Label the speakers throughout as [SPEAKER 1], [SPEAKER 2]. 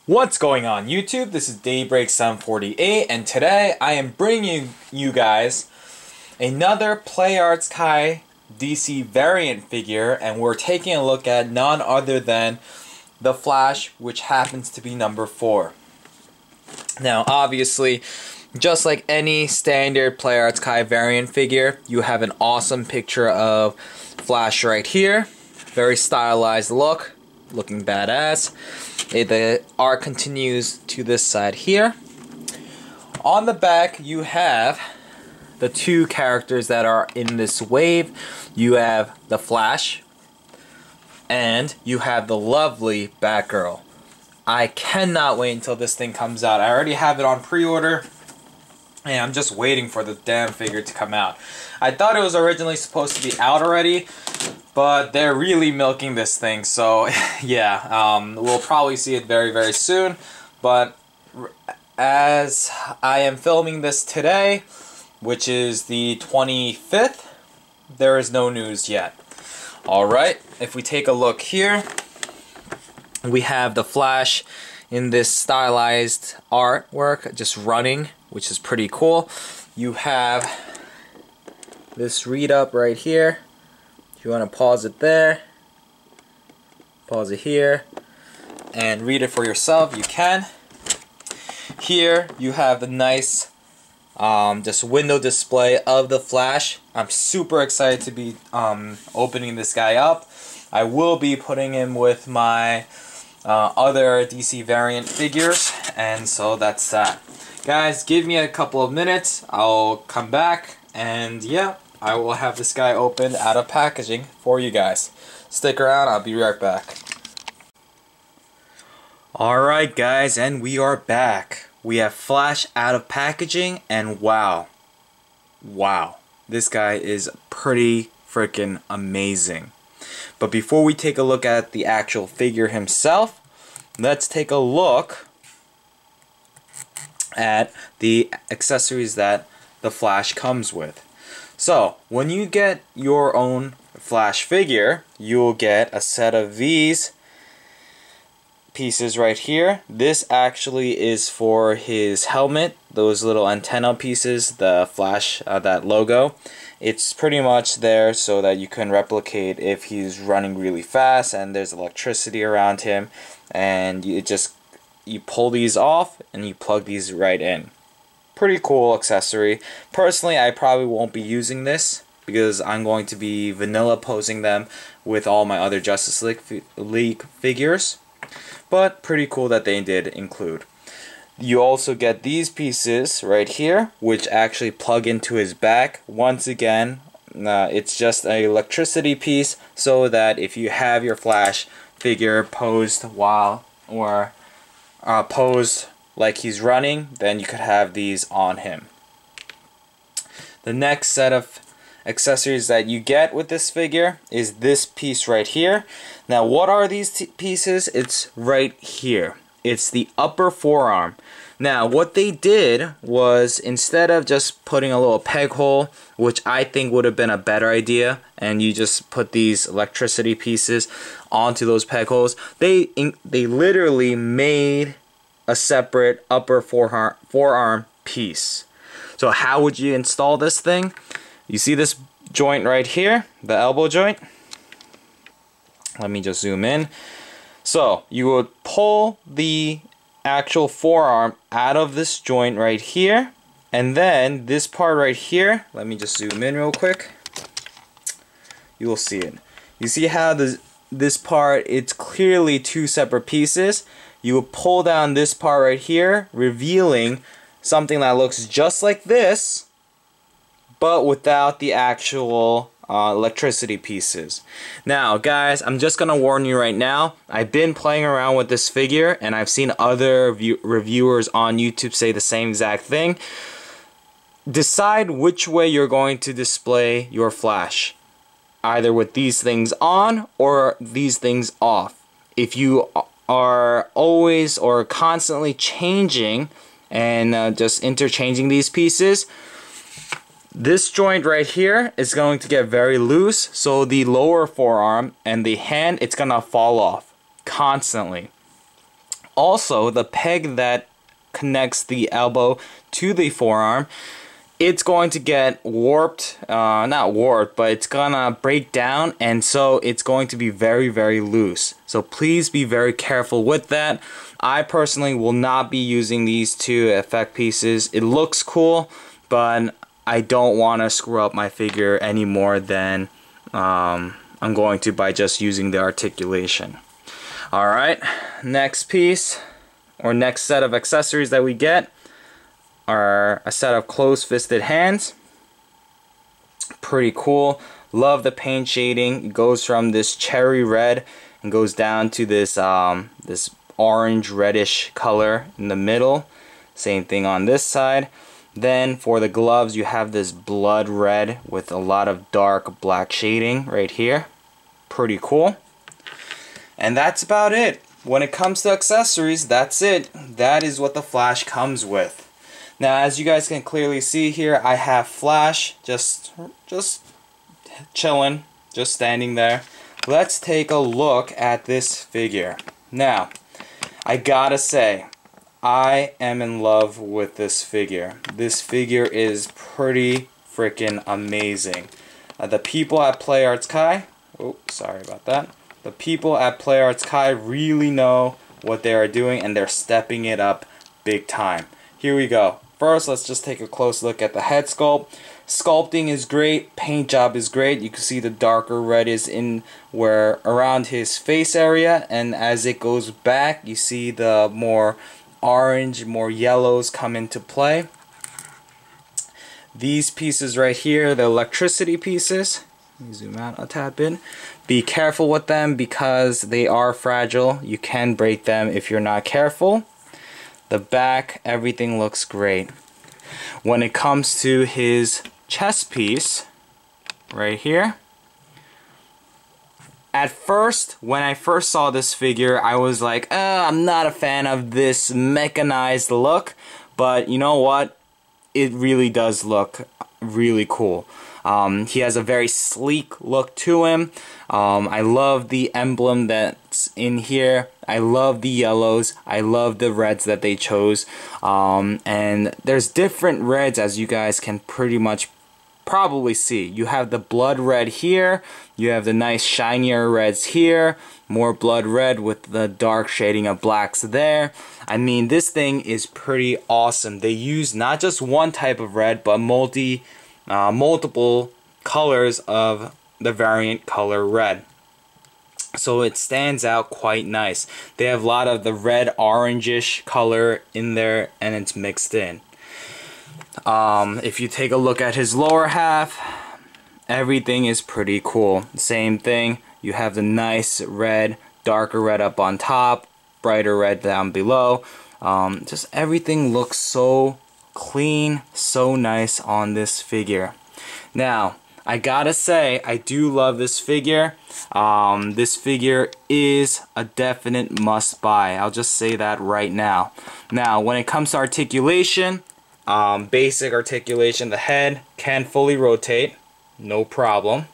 [SPEAKER 1] What's going on YouTube? This is Daybreak748 and today I am bringing you guys another PlayArts Kai DC variant figure, and we're taking a look at none other than the Flash, which happens to be number 4. Now obviously, just like any standard PlayArts Kai variant figure, you have an awesome picture of Flash right here. Very stylized look, looking badass. The art continues to this side here. On the back you have the two characters that are in this wave. You have the Flash and you have the lovely Batgirl. I cannot wait until this thing comes out. I already have it on pre-order and I'm just waiting for the damn figure to come out. I thought it was originally supposed to be out already, but they're really milking this thing, so yeah, we'll probably see it very, very soon. But as I am filming this today, which is the 25th, there is no news yet. Alright, if we take a look here, we have the Flash in this stylized artwork, just running, which is pretty cool. You have this read up right here. If you want to pause it there, pause it here, and read it for yourself, you can. Here you have the nice just window display of the Flash. I'm super excited to be opening this guy up. I will be putting him with my other DC variant figures, and so that's that. Guys, give me a couple of minutes, I'll come back, and yeah, I will have this guy opened out of packaging for you guys. Stick around, I'll be right back. Alright guys, and we are back. We have Flash out of packaging, and wow. Wow. This guy is pretty freaking amazing. But before we take a look at the actual figure himself, let's take a look at the accessories that the Flash comes with. So, when you get your own Flash figure, you'll get a set of these pieces right here. This actually is for his helmet, those little antenna pieces, the Flash, that logo. It's pretty much there so that you can replicate if he's running really fast and there's electricity around him, and you pull these off and you plug these right in. Pretty cool accessory. Personally, I probably won't be using this because I'm going to be vanilla posing them with all my other Justice League figures. But pretty cool that they did include. You also get these pieces right here, which actually plug into his back. Once again, it's just an electricity piece so that if you have your Flash figure posed while or posed like he's running, then you could have these on him. The next set of accessories that you get with this figure is this piece right here. Now what are these pieces? It's right here. It's the upper forearm. Now what they did was, instead of just putting a little peg hole, which I think would have been a better idea, and you just put these electricity pieces onto those peg holes, they literally made a separate upper forearm piece. So how would you install this thing? You see this joint right here, the elbow joint? Let me just zoom in. So you would pull the actual forearm out of this joint right here, and then this part right here, let me just zoom in real quick. You will see it. You see how this part, it's clearly two separate pieces. You will pull down this part right here, revealing something that looks just like this, but without the actual electricity pieces. Now guys, I'm just gonna warn you right now, I've been playing around with this figure and I've seen other reviewers on YouTube say the same exact thing. Decide which way you're going to display your Flash, either with these things on or these things off. If you are always or constantly changing and just interchanging these pieces, this joint right here is going to get very loose, so the lower forearm and the hand, it's gonna fall off constantly. also the peg that connects the elbow to the forearm, it's going to get warped, not warped, but it's gonna break down, and so it's going to be very, very loose. So please be very careful with that. I personally will not be using these two effect pieces. It looks cool, but I don't want to screw up my figure any more than I'm going to by just using the articulation. Alright, next piece, or next set of accessories that we get, are a set of closed-fisted hands. Pretty cool. Love the paint shading. It goes from this cherry red and goes down to this this orange reddish color in the middle. Same thing on this side. Then for the gloves, you have this blood red with a lot of dark black shading right here. Pretty cool. And that's about it. When it comes to accessories, that's it. That is what the Flash comes with. Now, as you guys can clearly see here, I have Flash just chilling, just standing there. Let's take a look at this figure. Now, I gotta say, I am in love with this figure. This figure is pretty freaking amazing. The people at Play Arts Kai, oh, sorry about that. The people at Play Arts Kai really know what they are doing, and they're stepping it up big time. Here we go. First, let's just take a close look at the head sculpt. Sculpting is great, paint job is great. You can see the darker red is in where around his face area, and as it goes back, you see the more orange, more yellows come into play. These pieces right here, the electricity pieces, let me zoom out a tad bit. Be careful with them because they are fragile. You can break them if you're not careful. The back, everything looks great. When it comes to his chest piece, right here, at first, when I first saw this figure, I was like, I'm not a fan of this mechanized look, but you know what? It really does look really cool. He has a very sleek look to him. I love the emblem that's in here. I love the yellows. I love the reds that they chose. And there's different reds, as you guys can pretty much probably see. You have the blood red here. You have the nice shinier reds here. More blood red with the dark shading of blacks there. I mean, this thing is pretty awesome. They use not just one type of red, but multiple colors of the variant color red. So it stands out quite nice. They have a lot of the red orangish color in there, and it's mixed in. If you take a look at his lower half, everything is pretty cool. Same thing, you have the nice red, darker red up on top, brighter red down below. Just everything looks so clean, so nice on this figure. Now, I gotta say, I do love this figure. This figure is a definite must buy. I'll just say that right now. Now, when it comes to articulation, basic articulation, the head can fully rotate, no problem.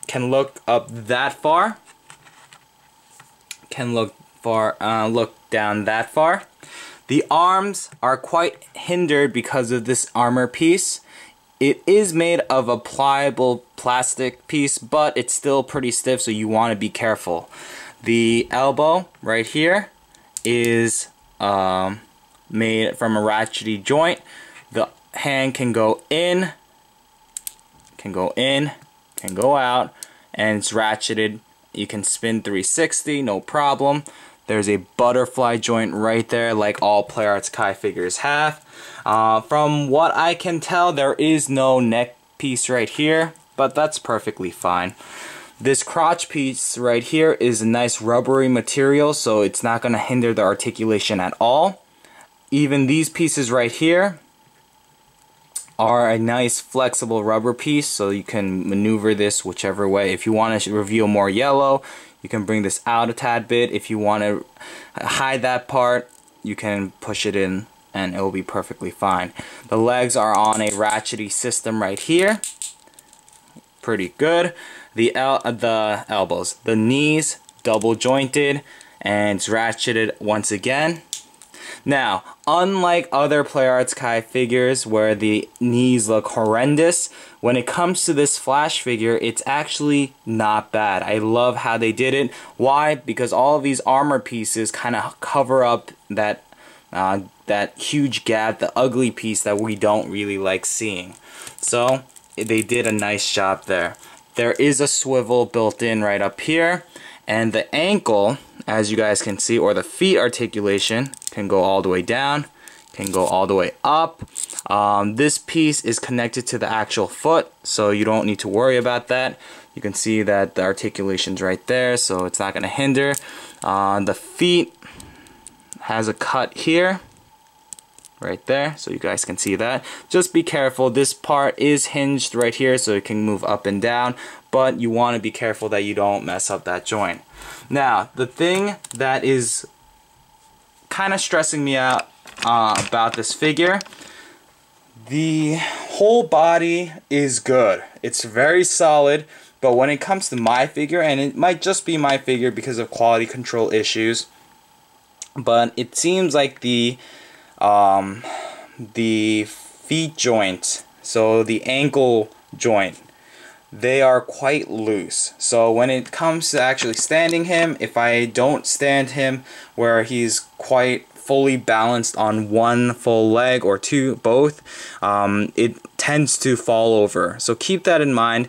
[SPEAKER 1] Can look up that far. Can look down that far. The arms are quite hindered because of this armor piece. It is made of a pliable plastic piece, but it's still pretty stiff, so you want to be careful. The elbow right here is made from a ratchety joint. The hand can go in, can go out, and it's ratcheted. You can spin 360, no problem. There's a butterfly joint right there, like all Play Arts Kai figures have. From what I can tell, there is no neck piece right here, but that's perfectly fine. This crotch piece right here is a nice rubbery material, so it's not going to hinder the articulation at all. Even these pieces right here are a nice flexible rubber piece, so you can maneuver this whichever way. If you want to reveal more yellow, you can bring this out a tad bit. If you want to hide that part, you can push it in and it will be perfectly fine. The legs are on a ratchety system right here. Pretty good. The elbows, the knees, double jointed, and it's ratcheted once again. Now, unlike other PlayArts Kai figures where the knees look horrendous, when it comes to this Flash figure, it's actually not bad. I love how they did it. Why? Because all of these armor pieces kind of cover up that huge gap, the ugly piece that we don't really like seeing. So they did a nice job there. There is a swivel built in right up here, and the ankle, as you guys can see, or the feet articulation, can go all the way down, can go all the way up. This piece is connected to the actual foot, so you don't need to worry about that. You can see that the articulation's right there, so it's not going to hinder. The feet has a cut here, right there, so you guys can see that. Just be careful, this part is hinged right here, so it can move up and down, but you want to be careful that you don't mess up that joint. Now, the thing that is kind of stressing me out about this figure, the whole body is good. It's very solid, but when it comes to my figure, and it might just be my figure because of quality control issues, but it seems like the feet joint, so the ankle joint, they are quite loose. So when it comes to actually standing him, if I don't stand him where he's quite fully balanced on one full leg or two, both, it tends to fall over. So keep that in mind.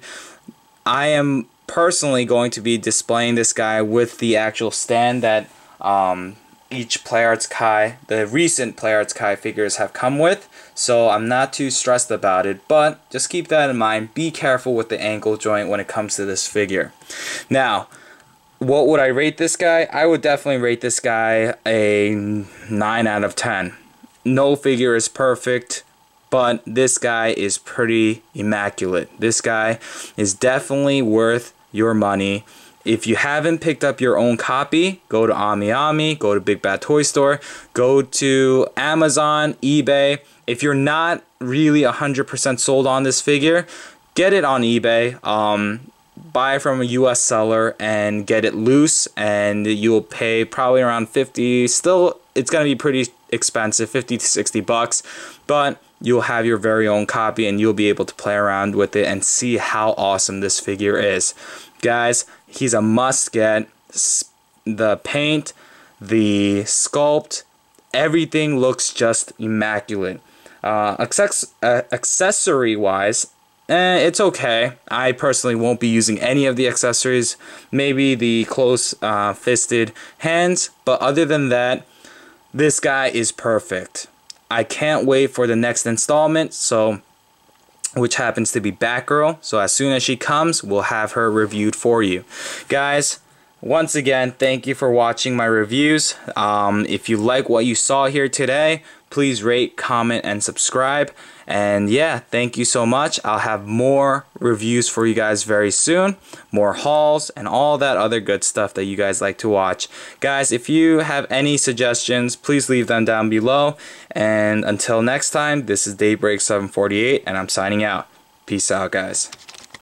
[SPEAKER 1] I am personally going to be displaying this guy with the actual stand that each PlayArts Kai, the recent PlayArts Kai figures have come with, so I'm not too stressed about it, but just keep that in mind. Be careful with the ankle joint when it comes to this figure. Now, what would I rate this guy? I would definitely rate this guy a 9 out of 10. No figure is perfect, but this guy is pretty immaculate. This guy is definitely worth your money. If you haven't picked up your own copy, go to AmiAmi, go to Big Bad Toy Store, go to Amazon, eBay. If you're not really 100% sold on this figure, get it on eBay. Buy from a US seller and get it loose, and you'll pay probably around 50. Still, it's going to be pretty expensive, 50 to 60 bucks, but you'll have your very own copy and you'll be able to play around with it and see how awesome this figure is. Guys, he's a must get. The paint, the sculpt, everything looks just immaculate. Accessory wise, it's okay. I personally won't be using any of the accessories, maybe the close fisted hands, but other than that, this guy is perfect. I can't wait for the next installment, which happens to be Batgirl. So as soon as she comes, we'll have her reviewed for you. Guys, once again, thank you for watching my reviews. If you like what you saw here today, please rate, comment, and subscribe. And yeah, thank you so much. I'll have more reviews for you guys very soon. More hauls and all that other good stuff that you guys like to watch. Guys, if you have any suggestions, please leave them down below. And until next time, this is Daybreak 748, and I'm signing out. Peace out, guys.